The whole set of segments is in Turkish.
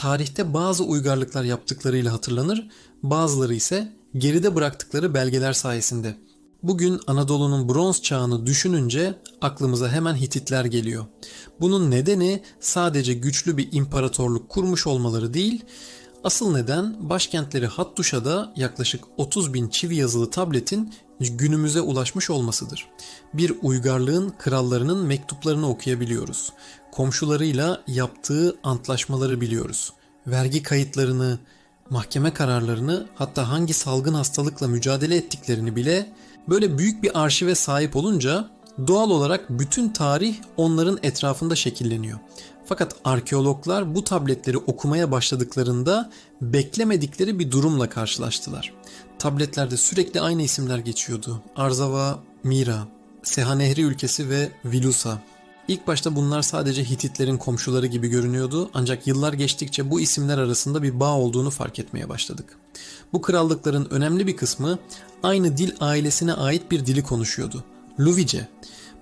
tarihte bazı uygarlıklar yaptıklarıyla hatırlanır, bazıları ise geride bıraktıkları belgeler sayesinde. Bugün Anadolu'nun bronz çağını düşününce aklımıza hemen Hititler geliyor. Bunun nedeni sadece güçlü bir imparatorluk kurmuş olmaları değil, asıl neden başkentleri Hattuşa'da yaklaşık 30 bin çivi yazılı tabletin günümüze ulaşmış olmasıdır. Bir uygarlığın krallarının mektuplarını okuyabiliyoruz. Komşularıyla yaptığı antlaşmaları biliyoruz. Vergi kayıtlarını, mahkeme kararlarını, hatta hangi salgın hastalıkla mücadele ettiklerini bile. Böyle büyük bir arşive sahip olunca doğal olarak bütün tarih onların etrafında şekilleniyor. Fakat arkeologlar bu tabletleri okumaya başladıklarında beklemedikleri bir durumla karşılaştılar. Tabletlerde sürekli aynı isimler geçiyordu. Arzava, Mira, Seha Nehri ülkesi ve Vilusa. İlk başta bunlar sadece Hititlerin komşuları gibi görünüyordu, ancak yıllar geçtikçe bu isimler arasında bir bağ olduğunu fark etmeye başladık. Bu krallıkların önemli bir kısmı aynı dil ailesine ait bir dili konuşuyordu. Luvice.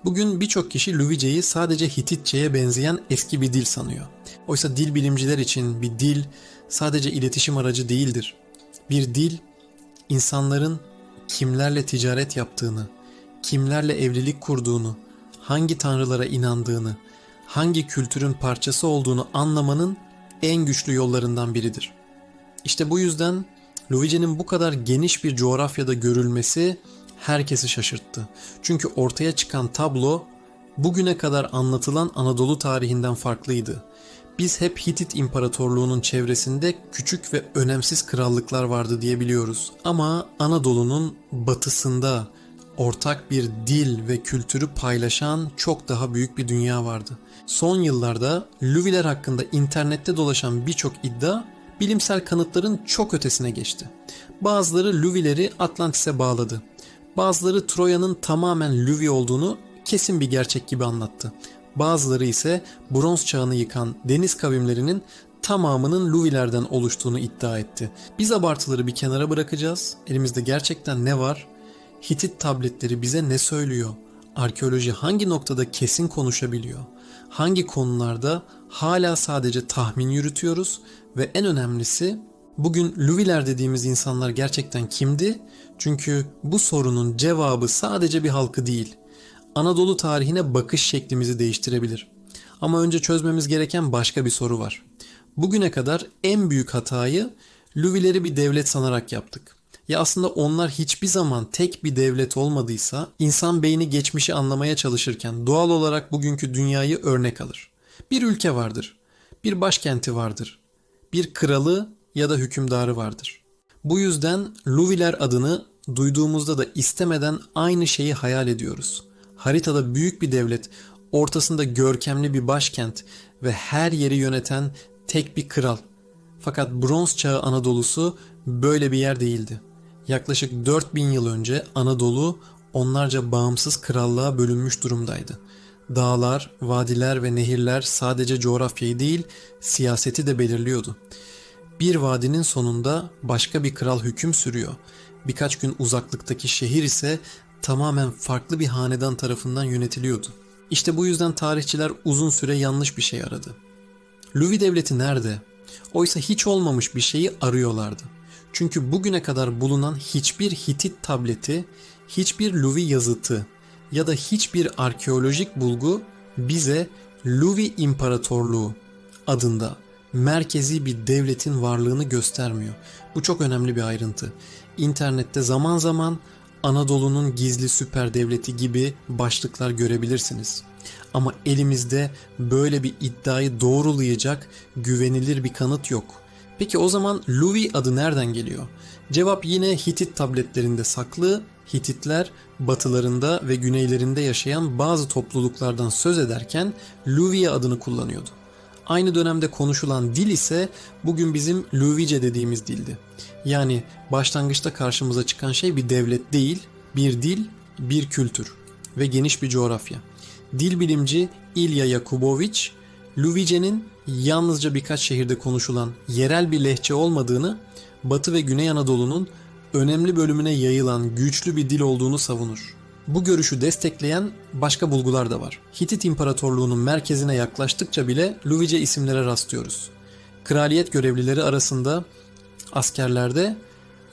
Bugün birçok kişi Luvice'yi sadece Hititçe'ye benzeyen eski bir dil sanıyor. Oysa dil bilimciler için bir dil sadece iletişim aracı değildir. Bir dil, insanların kimlerle ticaret yaptığını, kimlerle evlilik kurduğunu, hangi tanrılara inandığını, hangi kültürün parçası olduğunu anlamanın en güçlü yollarından biridir. İşte bu yüzden Luvice'nin bu kadar geniş bir coğrafyada görülmesi herkesi şaşırttı. Çünkü ortaya çıkan tablo bugüne kadar anlatılan Anadolu tarihinden farklıydı. Biz hep Hitit İmparatorluğu'nun çevresinde küçük ve önemsiz krallıklar vardı diye biliyoruz. Ama Anadolu'nun batısında ortak bir dil ve kültürü paylaşan çok daha büyük bir dünya vardı. Son yıllarda Luviler hakkında internette dolaşan birçok iddia bilimsel kanıtların çok ötesine geçti. Bazıları Luvileri Atlantis'e bağladı. Bazıları Troya'nın tamamen Luvi olduğunu kesin bir gerçek gibi anlattı. Bazıları ise bronz çağını yıkan deniz kavimlerinin tamamının Luvilerden oluştuğunu iddia etti. Biz abartıları bir kenara bırakacağız. Elimizde gerçekten ne var? Hitit tabletleri bize ne söylüyor? Arkeoloji hangi noktada kesin konuşabiliyor? Hangi konularda hala sadece tahmin yürütüyoruz? Ve en önemlisi, bugün Luviler dediğimiz insanlar gerçekten kimdi? Çünkü bu sorunun cevabı sadece bir halkı değil, Anadolu tarihine bakış şeklimizi değiştirebilir. Ama önce çözmemiz gereken başka bir soru var. Bugüne kadar en büyük hatayı Luvileri bir devlet sanarak yaptık. Ya aslında onlar hiçbir zaman tek bir devlet olmadıysa, insan beyni geçmişi anlamaya çalışırken doğal olarak bugünkü dünyayı örnek alır. Bir ülke vardır, bir başkenti vardır, bir kralı ya da hükümdarı vardır. Bu yüzden Luviler adını duyduğumuzda da istemeden aynı şeyi hayal ediyoruz. Haritada büyük bir devlet, ortasında görkemli bir başkent ve her yeri yöneten tek bir kral. Fakat Bronz Çağı Anadolu'su böyle bir yer değildi. Yaklaşık 4000 yıl önce Anadolu onlarca bağımsız krallığa bölünmüş durumdaydı. Dağlar, vadiler ve nehirler sadece coğrafyayı değil, siyaseti de belirliyordu. Bir vadinin sonunda başka bir kral hüküm sürüyor. Birkaç gün uzaklıktaki şehir ise tamamen farklı bir hanedan tarafından yönetiliyordu. İşte bu yüzden tarihçiler uzun süre yanlış bir şey aradı. Luvi devleti nerede? Oysa hiç olmamış bir şeyi arıyorlardı. Çünkü bugüne kadar bulunan hiçbir Hitit tableti, hiçbir Luvi yazıtı ya da hiçbir arkeolojik bulgu bize Luvi İmparatorluğu adında merkezi bir devletin varlığını göstermiyor. Bu çok önemli bir ayrıntı. İnternette zaman zaman Anadolu'nun gizli süper devleti gibi başlıklar görebilirsiniz. Ama elimizde böyle bir iddiayı doğrulayacak güvenilir bir kanıt yok. Peki o zaman Luvi adı nereden geliyor? Cevap yine Hitit tabletlerinde saklı. Hititler batılarında ve güneylerinde yaşayan bazı topluluklardan söz ederken Luviye adını kullanıyordu. Aynı dönemde konuşulan dil ise bugün bizim Luvice dediğimiz dildi. Yani başlangıçta karşımıza çıkan şey bir devlet değil, bir dil, bir kültür ve geniş bir coğrafya. Dil bilimci İlya Yakubovic, Luvice'nin yalnızca birkaç şehirde konuşulan yerel bir lehçe olmadığını, Batı ve Güney Anadolu'nun önemli bölümüne yayılan güçlü bir dil olduğunu savunur. Bu görüşü destekleyen başka bulgular da var. Hitit İmparatorluğu'nun merkezine yaklaştıkça bile Luvice isimlere rastlıyoruz. Kraliyet görevlileri arasında, askerlerde,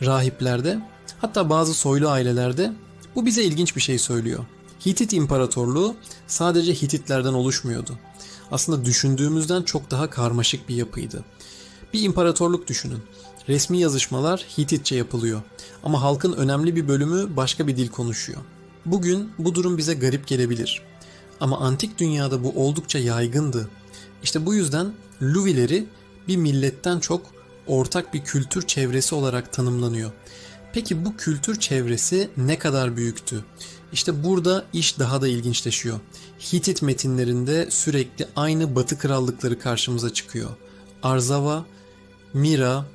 rahiplerde, hatta bazı soylu ailelerde bu bize ilginç bir şey söylüyor. Hitit İmparatorluğu sadece Hititlerden oluşmuyordu. Aslında düşündüğümüzden çok daha karmaşık bir yapıydı. Bir imparatorluk düşünün. Resmi yazışmalar Hititçe yapılıyor ama halkın önemli bir bölümü başka bir dil konuşuyor. Bugün bu durum bize garip gelebilir. Ama antik dünyada bu oldukça yaygındı. İşte bu yüzden Luvileri bir milletten çok ortak bir kültür çevresi olarak tanımlanıyor. Peki bu kültür çevresi ne kadar büyüktü? İşte burada iş daha da ilginçleşiyor. Hitit metinlerinde sürekli aynı Batı krallıkları karşımıza çıkıyor. Arzava, Mira,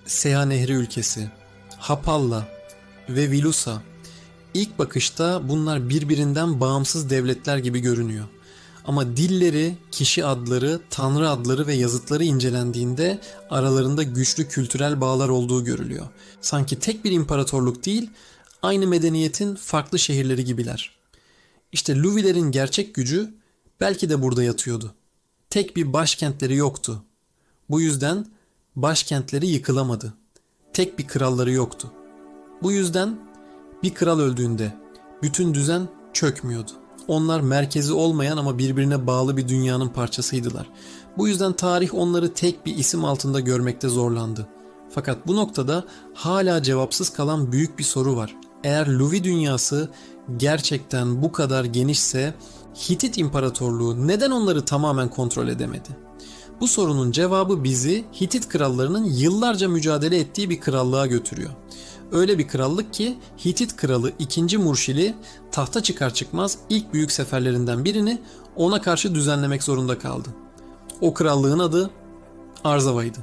Seha Nehri ülkesi, Hapalla ve Vilusa. İlk bakışta bunlar birbirinden bağımsız devletler gibi görünüyor. Ama dilleri, kişi adları, tanrı adları ve yazıtları incelendiğinde aralarında güçlü kültürel bağlar olduğu görülüyor. Sanki tek bir imparatorluk değil, aynı medeniyetin farklı şehirleri gibiler. İşte Luvilerin gerçek gücü belki de burada yatıyordu. Tek bir başkentleri yoktu. Bu yüzden başkentleri yıkılamadı. Tek bir kralları yoktu. Bu yüzden bir kral öldüğünde bütün düzen çökmüyordu. Onlar merkezi olmayan ama birbirine bağlı bir dünyanın parçasıydılar. Bu yüzden tarih onları tek bir isim altında görmekte zorlandı. Fakat bu noktada hala cevapsız kalan büyük bir soru var. Eğer Luvi dünyası gerçekten bu kadar genişse Hitit İmparatorluğu neden onları tamamen kontrol edemedi? Bu sorunun cevabı bizi Hitit krallarının yıllarca mücadele ettiği bir krallığa götürüyor. Öyle bir krallık ki Hitit kralı 2. Murşili tahta çıkar çıkmaz ilk büyük seferlerinden birini ona karşı düzenlemek zorunda kaldı. O krallığın adı Arzava'ydı.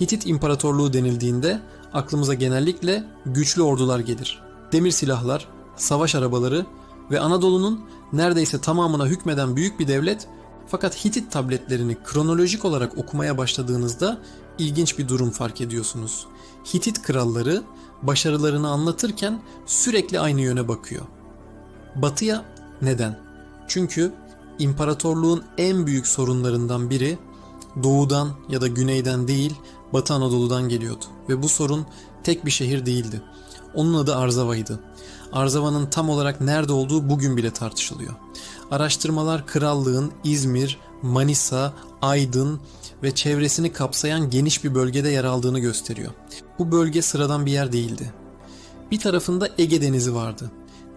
Hitit İmparatorluğu denildiğinde aklımıza genellikle güçlü ordular gelir. Demir silahlar, savaş arabaları ve Anadolu'nun neredeyse tamamına hükmeden büyük bir devlet. Fakat Hitit tabletlerini kronolojik olarak okumaya başladığınızda ilginç bir durum fark ediyorsunuz. Hitit kralları başarılarını anlatırken sürekli aynı yöne bakıyor. Batıya neden? Çünkü imparatorluğun en büyük sorunlarından biri doğudan ya da güneyden değil Batı Anadolu'dan geliyordu. Ve bu sorun tek bir şehir değildi. Onun adı Arzava'ydı. Arzava'nın tam olarak nerede olduğu bugün bile tartışılıyor. Araştırmalar krallığın İzmir, Manisa, Aydın ve çevresini kapsayan geniş bir bölgede yer aldığını gösteriyor. Bu bölge sıradan bir yer değildi. Bir tarafında Ege Denizi vardı.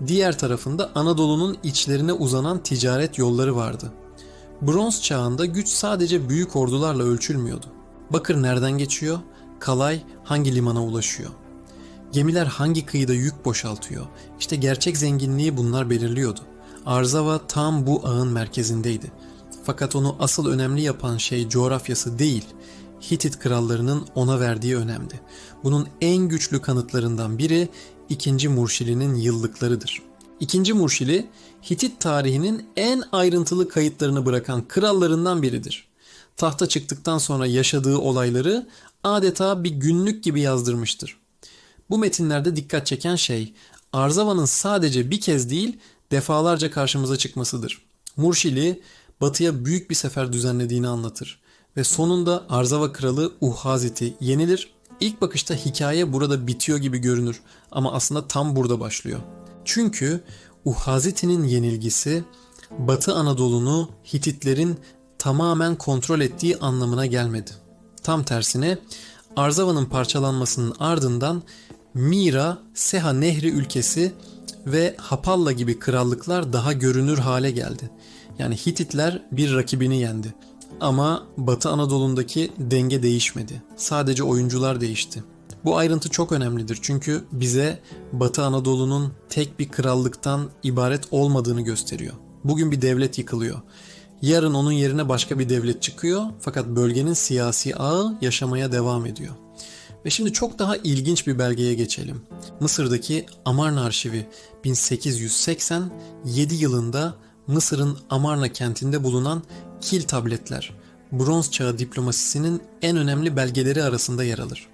Diğer tarafında Anadolu'nun içlerine uzanan ticaret yolları vardı. Bronz çağında güç sadece büyük ordularla ölçülmüyordu. Bakır nereden geçiyor? Kalay hangi limana ulaşıyor? Gemiler hangi kıyıda yük boşaltıyor? İşte gerçek zenginliği bunlar belirliyordu. Arzava tam bu ağın merkezindeydi. Fakat onu asıl önemli yapan şey coğrafyası değil, Hitit krallarının ona verdiği önemdi. Bunun en güçlü kanıtlarından biri 2. Murşili'nin yıllıklarıdır. 2. Murşili, Hitit tarihinin en ayrıntılı kayıtlarını bırakan krallarından biridir. Tahta çıktıktan sonra yaşadığı olayları adeta bir günlük gibi yazdırmıştır. Bu metinlerde dikkat çeken şey, Arzava'nın sadece bir kez değil, defalarca karşımıza çıkmasıdır. Murşili, batıya büyük bir sefer düzenlediğini anlatır ve sonunda Arzava kralı Uhazit'i yenilir. İlk bakışta hikaye burada bitiyor gibi görünür ama aslında tam burada başlıyor. Çünkü Uhazit'in yenilgisi Batı Anadolu'nu Hititlerin tamamen kontrol ettiği anlamına gelmedi. Tam tersine Arzava'nın parçalanmasının ardından Mira, Seha Nehri ülkesi ve Hapalla gibi krallıklar daha görünür hale geldi. Yani Hititler bir rakibini yendi. Ama Batı Anadolu'ndaki denge değişmedi. Sadece oyuncular değişti. Bu ayrıntı çok önemlidir çünkü bize Batı Anadolu'nun tek bir krallıktan ibaret olmadığını gösteriyor. Bugün bir devlet yıkılıyor. Yarın onun yerine başka bir devlet çıkıyor fakat bölgenin siyasi ağı yaşamaya devam ediyor. Ve şimdi çok daha ilginç bir belgeye geçelim. Mısır'daki Amarna Arşivi 1887 yılında Mısır'ın Amarna kentinde bulunan kil tabletler, Bronz Çağı diplomasisinin en önemli belgeleri arasında yer alır.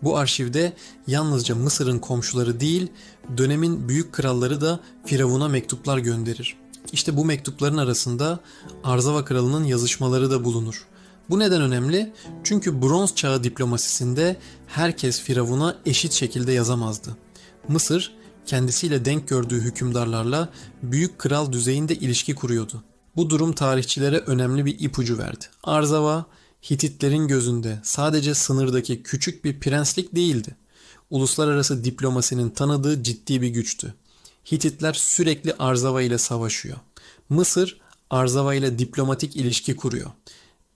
Bu arşivde yalnızca Mısır'ın komşuları değil, dönemin büyük kralları da Firavun'a mektuplar gönderir. İşte bu mektupların arasında Arzava kralının yazışmaları da bulunur. Bu neden önemli? Çünkü bronz çağı diplomasisinde herkes firavuna eşit şekilde yazamazdı. Mısır, kendisiyle denk gördüğü hükümdarlarla büyük kral düzeyinde ilişki kuruyordu. Bu durum tarihçilere önemli bir ipucu verdi. Arzava, Hititlerin gözünde sadece sınırdaki küçük bir prenslik değildi. Uluslararası diplomasinin tanıdığı ciddi bir güçtü. Hititler sürekli Arzava ile savaşıyor. Mısır, Arzava ile diplomatik ilişki kuruyor.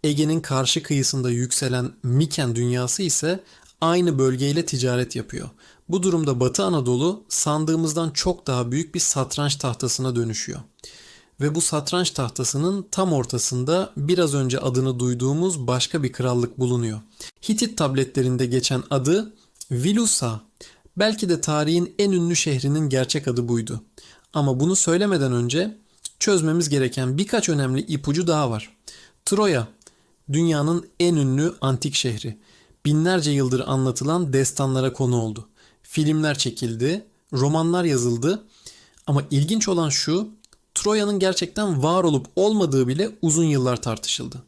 Ege'nin karşı kıyısında yükselen Miken dünyası ise aynı bölgeyle ticaret yapıyor. Bu durumda Batı Anadolu sandığımızdan çok daha büyük bir satranç tahtasına dönüşüyor. Ve bu satranç tahtasının tam ortasında biraz önce adını duyduğumuz başka bir krallık bulunuyor. Hitit tabletlerinde geçen adı Vilusa. Belki de tarihin en ünlü şehrinin gerçek adı buydu. Ama bunu söylemeden önce çözmemiz gereken birkaç önemli ipucu daha var. Troya, dünyanın en ünlü antik şehri. Binlerce yıldır anlatılan destanlara konu oldu. Filmler çekildi, romanlar yazıldı. Ama ilginç olan şu, Troya'nın gerçekten var olup olmadığı bile uzun yıllar tartışıldı.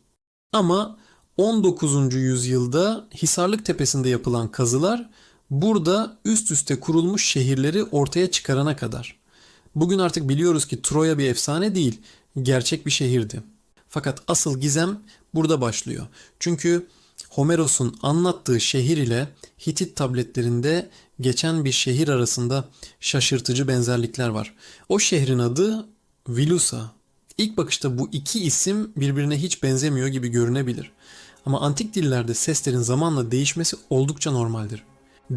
Ama 19. yüzyılda Hisarlık Tepesi'nde yapılan kazılar burada üst üste kurulmuş şehirleri ortaya çıkarana kadar. Bugün artık biliyoruz ki Troya bir efsane değil, gerçek bir şehirdi. Fakat asıl gizem burada başlıyor. Çünkü Homeros'un anlattığı şehir ile Hitit tabletlerinde geçen bir şehir arasında şaşırtıcı benzerlikler var. O şehrin adı Vilusa. İlk bakışta bu iki isim birbirine hiç benzemiyor gibi görünebilir. Ama antik dillerde seslerin zamanla değişmesi oldukça normaldir.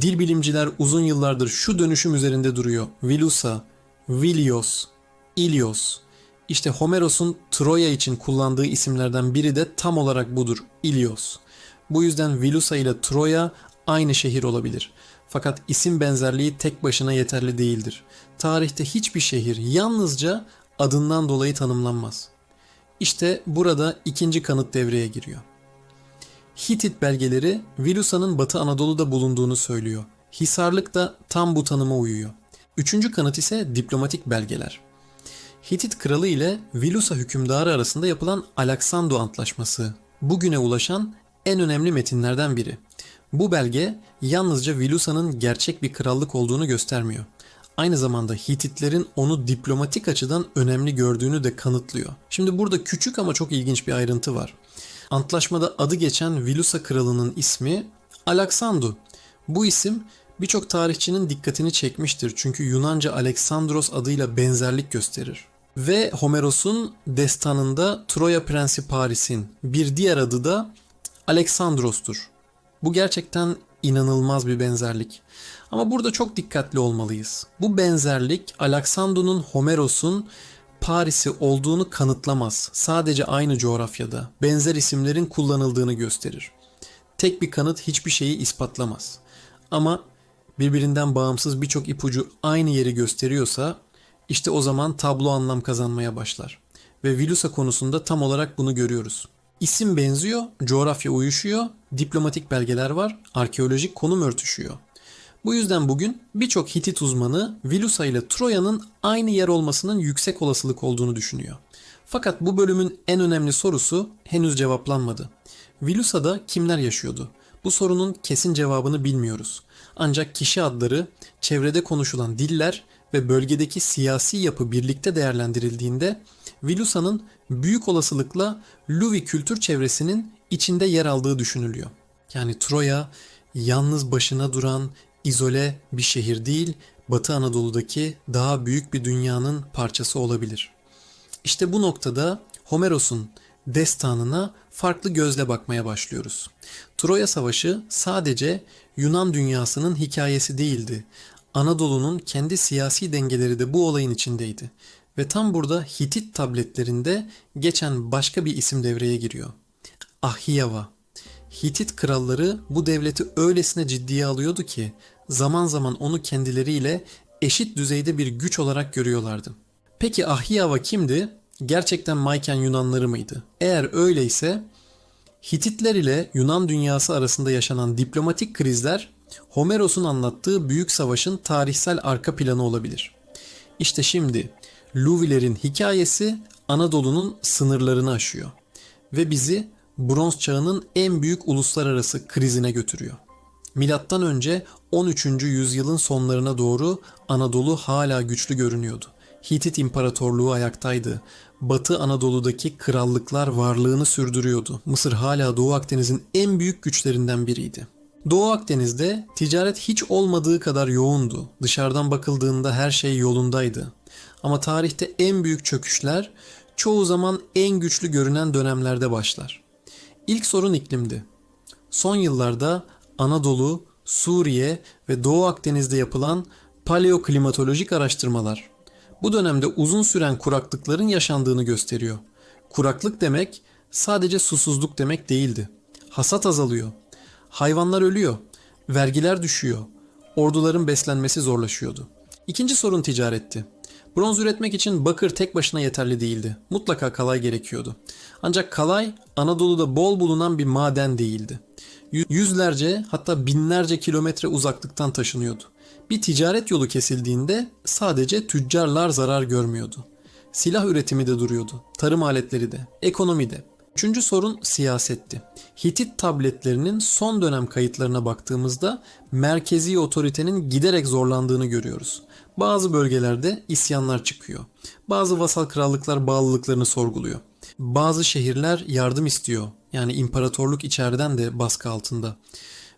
Dil bilimciler uzun yıllardır şu dönüşüm üzerinde duruyor. Vilusa, Vilios, Ilios. İşte Homeros'un Troya için kullandığı isimlerden biri de tam olarak budur, Ilios. Bu yüzden Vilusa ile Troya aynı şehir olabilir. Fakat isim benzerliği tek başına yeterli değildir. Tarihte hiçbir şehir yalnızca adından dolayı tanımlanmaz. İşte burada ikinci kanıt devreye giriyor. Hitit belgeleri Vilusa'nın Batı Anadolu'da bulunduğunu söylüyor. Hisarlık da tam bu tanıma uyuyor. Üçüncü kanıt ise diplomatik belgeler. Hitit kralı ile Vilusa hükümdarı arasında yapılan Alaksandu Antlaşması bugüne ulaşan en önemli metinlerden biri. Bu belge yalnızca Vilusa'nın gerçek bir krallık olduğunu göstermiyor. Aynı zamanda Hititlerin onu diplomatik açıdan önemli gördüğünü de kanıtlıyor. Şimdi burada küçük ama çok ilginç bir ayrıntı var. Antlaşmada adı geçen Vilusa kralının ismi Alaksandu. Bu isim birçok tarihçinin dikkatini çekmiştir çünkü Yunanca Aleksandros adıyla benzerlik gösterir. Ve Homeros'un destanında Troya Prensi Paris'in bir diğer adı da Aleksandros'tur. Bu gerçekten inanılmaz bir benzerlik. Ama burada çok dikkatli olmalıyız. Bu benzerlik Alaksandu'nun Homeros'un Paris'i olduğunu kanıtlamaz. Sadece aynı coğrafyada benzer isimlerin kullanıldığını gösterir. Tek bir kanıt hiçbir şeyi ispatlamaz. Ama birbirinden bağımsız birçok ipucu aynı yeri gösteriyorsa işte o zaman tablo anlam kazanmaya başlar. Ve Vilusa konusunda tam olarak bunu görüyoruz. İsim benziyor, coğrafya uyuşuyor, diplomatik belgeler var, arkeolojik konum örtüşüyor. Bu yüzden bugün birçok Hitit uzmanı Vilusa ile Troya'nın aynı yer olmasının yüksek olasılık olduğunu düşünüyor. Fakat bu bölümün en önemli sorusu henüz cevaplanmadı. Vilusa'da kimler yaşıyordu? Bu sorunun kesin cevabını bilmiyoruz. Ancak kişi adları, çevrede konuşulan diller ve bölgedeki siyasi yapı birlikte değerlendirildiğinde Vilusa'nın büyük olasılıkla Luvi kültür çevresinin içinde yer aldığı düşünülüyor. Yani Troya yalnız başına duran, izole bir şehir değil, Batı Anadolu'daki daha büyük bir dünyanın parçası olabilir. İşte bu noktada Homeros'un destanına farklı gözle bakmaya başlıyoruz. Troya Savaşı sadece Yunan dünyasının hikayesi değildi. Anadolu'nun kendi siyasi dengeleri de bu olayın içindeydi. Ve tam burada Hitit tabletlerinde geçen başka bir isim devreye giriyor. Ahiava. Hitit kralları bu devleti öylesine ciddiye alıyordu ki zaman zaman onu kendileriyle eşit düzeyde bir güç olarak görüyorlardı. Peki Ahiava kimdi? Gerçekten Myken Yunanları mıydı? Eğer öyleyse Hititler ile Yunan dünyası arasında yaşanan diplomatik krizler Homeros'un anlattığı büyük savaşın tarihsel arka planı olabilir. İşte şimdi Luvilerin hikayesi Anadolu'nun sınırlarını aşıyor ve bizi Bronz Çağı'nın en büyük uluslararası krizine götürüyor. Milattan önce 13. yüzyılın sonlarına doğru Anadolu hala güçlü görünüyordu. Hitit İmparatorluğu ayaktaydı. Batı Anadolu'daki krallıklar varlığını sürdürüyordu. Mısır hala Doğu Akdeniz'in en büyük güçlerinden biriydi. Doğu Akdeniz'de ticaret hiç olmadığı kadar yoğundu. Dışarıdan bakıldığında her şey yolundaydı. Ama tarihte en büyük çöküşler çoğu zaman en güçlü görünen dönemlerde başlar. İlk sorun iklimdi. Son yıllarda Anadolu, Suriye ve Doğu Akdeniz'de yapılan paleoklimatolojik araştırmalar bu dönemde uzun süren kuraklıkların yaşandığını gösteriyor. Kuraklık demek sadece susuzluk demek değildi. Hasat azalıyor, hayvanlar ölüyor, vergiler düşüyor, orduların beslenmesi zorlaşıyordu. İkinci sorun ticaretti. Bronz üretmek için bakır tek başına yeterli değildi. Mutlaka kalay gerekiyordu. Ancak kalay Anadolu'da bol bulunan bir maden değildi. Yüzlerce hatta binlerce kilometre uzaklıktan taşınıyordu. Bir ticaret yolu kesildiğinde sadece tüccarlar zarar görmüyordu. Silah üretimi de duruyordu, tarım aletleri de, ekonomi de. Üçüncü sorun siyasetti. Hitit tabletlerinin son dönem kayıtlarına baktığımızda merkezi otoritenin giderek zorlandığını görüyoruz. Bazı bölgelerde isyanlar çıkıyor. Bazı vasal krallıklar bağlılıklarını sorguluyor. Bazı şehirler yardım istiyor. Yani imparatorluk içeriden de baskı altında.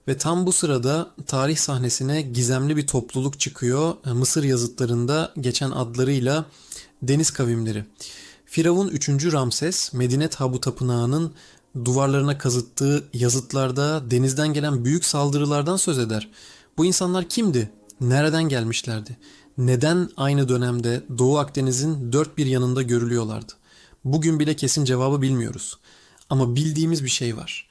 Ve tam bu sırada tarih sahnesine gizemli bir topluluk çıkıyor. Mısır yazıtlarında geçen adlarıyla deniz kavimleri. Firavun 3. Ramses, Medine Tabu Tapınağı'nın duvarlarına kazıttığı yazıtlarda denizden gelen büyük saldırılardan söz eder. Bu insanlar kimdi? Nereden gelmişlerdi? Neden aynı dönemde Doğu Akdeniz'in dört bir yanında görülüyorlardı? Bugün bile kesin cevabı bilmiyoruz. Ama bildiğimiz bir şey var.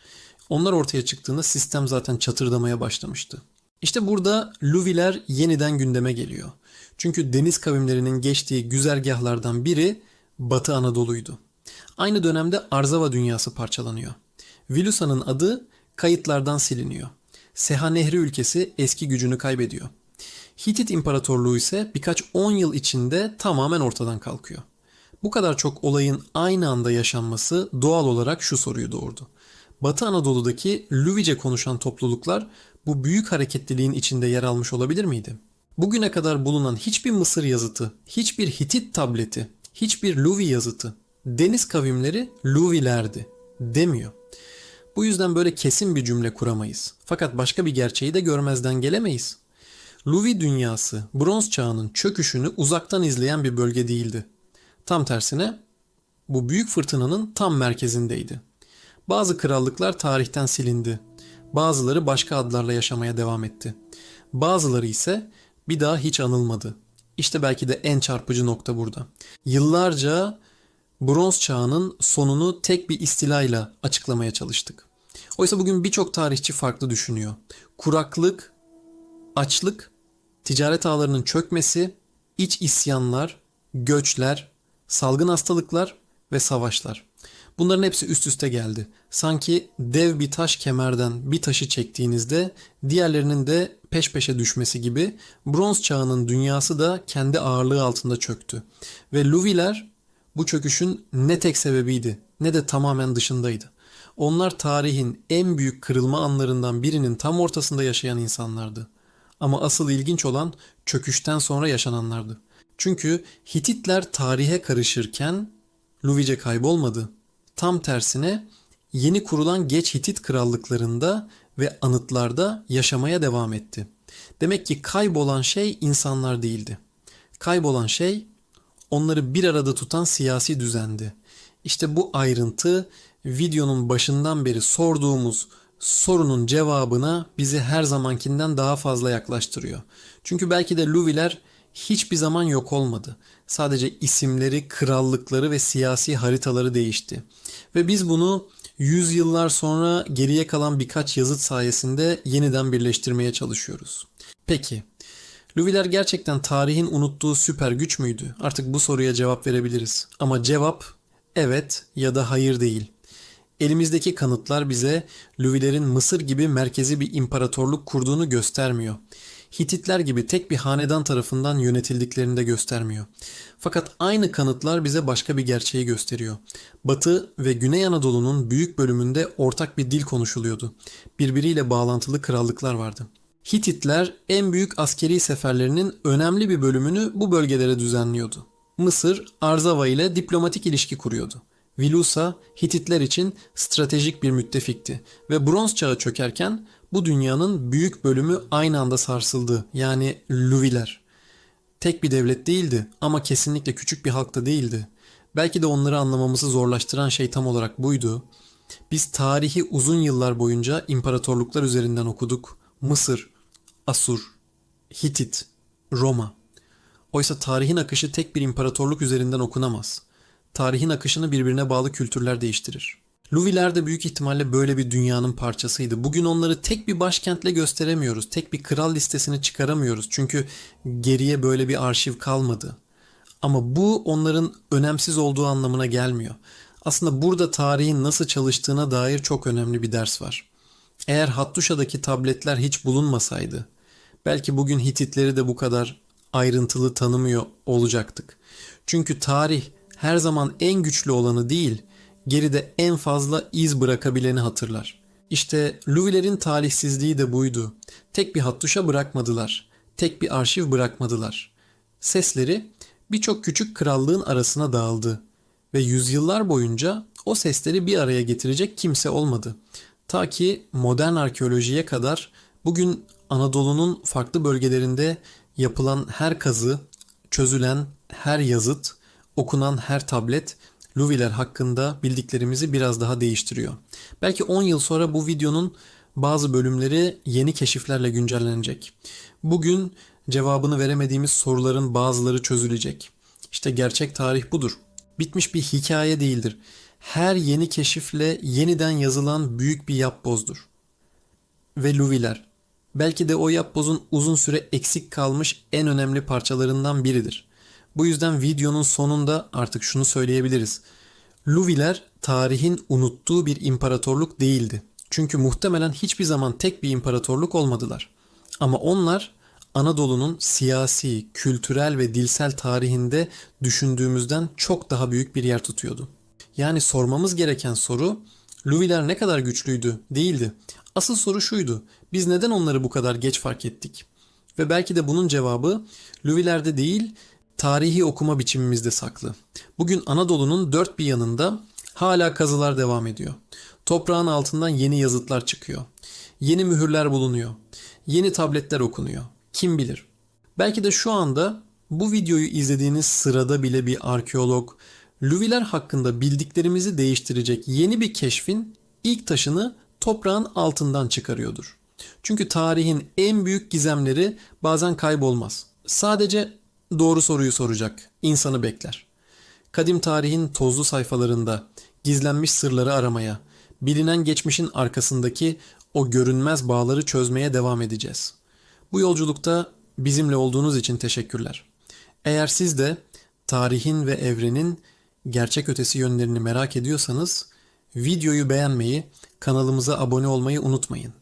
Onlar ortaya çıktığında sistem zaten çatırdamaya başlamıştı. İşte burada Luviler yeniden gündeme geliyor. Çünkü deniz kavimlerinin geçtiği güzergahlardan biri Batı Anadolu'ydu. Aynı dönemde Arzava dünyası parçalanıyor. Vilusa'nın adı kayıtlardan siliniyor. Seha Nehri ülkesi eski gücünü kaybediyor. Hitit İmparatorluğu ise birkaç 10 yıl içinde tamamen ortadan kalkıyor. Bu kadar çok olayın aynı anda yaşanması doğal olarak şu soruyu doğurdu. Batı Anadolu'daki Luvice konuşan topluluklar bu büyük hareketliliğin içinde yer almış olabilir miydi? Bugüne kadar bulunan hiçbir Mısır yazıtı, hiçbir Hitit tableti, hiçbir Luvi yazıtı, deniz kavimleri Luvilerdi demiyor. Bu yüzden böyle kesin bir cümle kuramayız. Fakat başka bir gerçeği de görmezden gelemeyiz. Luvi dünyası Bronz Çağı'nın çöküşünü uzaktan izleyen bir bölge değildi. Tam tersine bu büyük fırtınanın tam merkezindeydi. Bazı krallıklar tarihten silindi. Bazıları başka adlarla yaşamaya devam etti. Bazıları ise bir daha hiç anılmadı. İşte belki de en çarpıcı nokta burada. Yıllarca Bronz Çağı'nın sonunu tek bir istilayla açıklamaya çalıştık. Oysa bugün birçok tarihçi farklı düşünüyor. Kuraklık, açlık, ticaret ağlarının çökmesi, iç isyanlar, göçler, salgın hastalıklar ve savaşlar. Bunların hepsi üst üste geldi. Sanki dev bir taş kemerden bir taşı çektiğinizde diğerlerinin de peş peşe düşmesi gibi Bronz Çağı'nın dünyası da kendi ağırlığı altında çöktü. Ve Luviler bu çöküşün ne tek sebebiydi ne de tamamen dışındaydı. Onlar tarihin en büyük kırılma anlarından birinin tam ortasında yaşayan insanlardı. Ama asıl ilginç olan çöküşten sonra yaşananlardı. Çünkü Hititler tarihe karışırken Luvice kaybolmadı. Tam tersine yeni kurulan geç Hitit krallıklarında ve anıtlarda yaşamaya devam etti. Demek ki kaybolan şey insanlar değildi. Kaybolan şey onları bir arada tutan siyasi düzendi. İşte bu ayrıntı videonun başından beri sorduğumuz sorunun cevabına bizi her zamankinden daha fazla yaklaştırıyor. Çünkü belki de Luviler hiçbir zaman yok olmadı. Sadece isimleri, krallıkları ve siyasi haritaları değişti. Ve biz bunu yüzyıllar sonra geriye kalan birkaç yazıt sayesinde yeniden birleştirmeye çalışıyoruz. Peki, Luviler gerçekten tarihin unuttuğu süper güç müydü? Artık bu soruya cevap verebiliriz. Ama cevap evet ya da hayır değil. Elimizdeki kanıtlar bize Luvilerin Mısır gibi merkezi bir imparatorluk kurduğunu göstermiyor. Hititler gibi tek bir hanedan tarafından yönetildiklerini de göstermiyor. Fakat aynı kanıtlar bize başka bir gerçeği gösteriyor. Batı ve Güney Anadolu'nun büyük bölümünde ortak bir dil konuşuluyordu. Birbiriyle bağlantılı krallıklar vardı. Hititler en büyük askeri seferlerinin önemli bir bölümünü bu bölgelere düzenliyordu. Mısır, Arzava ile diplomatik ilişki kuruyordu. Vilusa, Hititler için stratejik bir müttefikti ve Bronz Çağı çökerken bu dünyanın büyük bölümü aynı anda sarsıldı. Yani Luviler. Tek bir devlet değildi ama kesinlikle küçük bir halk da değildi. Belki de onları anlamamızı zorlaştıran şey tam olarak buydu. Biz tarihi uzun yıllar boyunca imparatorluklar üzerinden okuduk. Mısır, Asur, Hitit, Roma. Oysa tarihin akışı tek bir imparatorluk üzerinden okunamaz. Tarihin akışını birbirine bağlı kültürler değiştirir. Luviler de büyük ihtimalle böyle bir dünyanın parçasıydı. Bugün onları tek bir başkentle gösteremiyoruz. Tek bir kral listesini çıkaramıyoruz. Çünkü geriye böyle bir arşiv kalmadı. Ama bu onların önemsiz olduğu anlamına gelmiyor. Aslında burada tarihin nasıl çalıştığına dair çok önemli bir ders var. Eğer Hattuşa'daki tabletler hiç bulunmasaydı, belki bugün Hititleri de bu kadar ayrıntılı tanımıyor olacaktık. Çünkü tarih her zaman en güçlü olanı değil, geride en fazla iz bırakabileni hatırlar. İşte Luvilerin talihsizliği de buydu. Tek bir Hattuşa bırakmadılar. Tek bir arşiv bırakmadılar. Sesleri birçok küçük krallığın arasına dağıldı ve yüzyıllar boyunca o sesleri bir araya getirecek kimse olmadı. Ta ki modern arkeolojiye kadar bugün Anadolu'nun farklı bölgelerinde yapılan her kazı, çözülen her yazıt, okunan her tablet Luviler hakkında bildiklerimizi biraz daha değiştiriyor. Belki 10 yıl sonra bu videonun bazı bölümleri yeni keşiflerle güncellenecek. Bugün cevabını veremediğimiz soruların bazıları çözülecek. İşte gerçek tarih budur. Bitmiş bir hikaye değildir. Her yeni keşifle yeniden yazılan büyük bir yapbozdur. Ve Luviler, belki de o yapbozun uzun süre eksik kalmış en önemli parçalarından biridir. Bu yüzden videonun sonunda artık şunu söyleyebiliriz. Luviler tarihin unuttuğu bir imparatorluk değildi. Çünkü muhtemelen hiçbir zaman tek bir imparatorluk olmadılar. Ama onlar Anadolu'nun siyasi, kültürel ve dilsel tarihinde düşündüğümüzden çok daha büyük bir yer tutuyordu. Yani sormamız gereken soru, Luviler ne kadar güçlüydü değildi. Asıl soru şuydu, biz neden onları bu kadar geç fark ettik? Ve belki de bunun cevabı Luvilerde değil, tarihi okuma biçimimizde saklı. Bugün Anadolu'nun dört bir yanında hala kazılar devam ediyor. Toprağın altından yeni yazıtlar çıkıyor. Yeni mühürler bulunuyor. Yeni tabletler okunuyor. Kim bilir? Belki de şu anda bu videoyu izlediğiniz sırada bile bir arkeolog, Luviler hakkında bildiklerimizi değiştirecek yeni bir keşfin ilk taşını toprağın altından çıkarıyordur. Çünkü tarihin en büyük gizemleri bazen kaybolmaz. Sadece doğru soruyu soracak, insanı bekler. Kadim tarihin tozlu sayfalarında gizlenmiş sırları aramaya, bilinen geçmişin arkasındaki o görünmez bağları çözmeye devam edeceğiz. Bu yolculukta bizimle olduğunuz için teşekkürler. Eğer siz de tarihin ve evrenin gerçek ötesi yönlerini merak ediyorsanız videoyu beğenmeyi, kanalımıza abone olmayı unutmayın.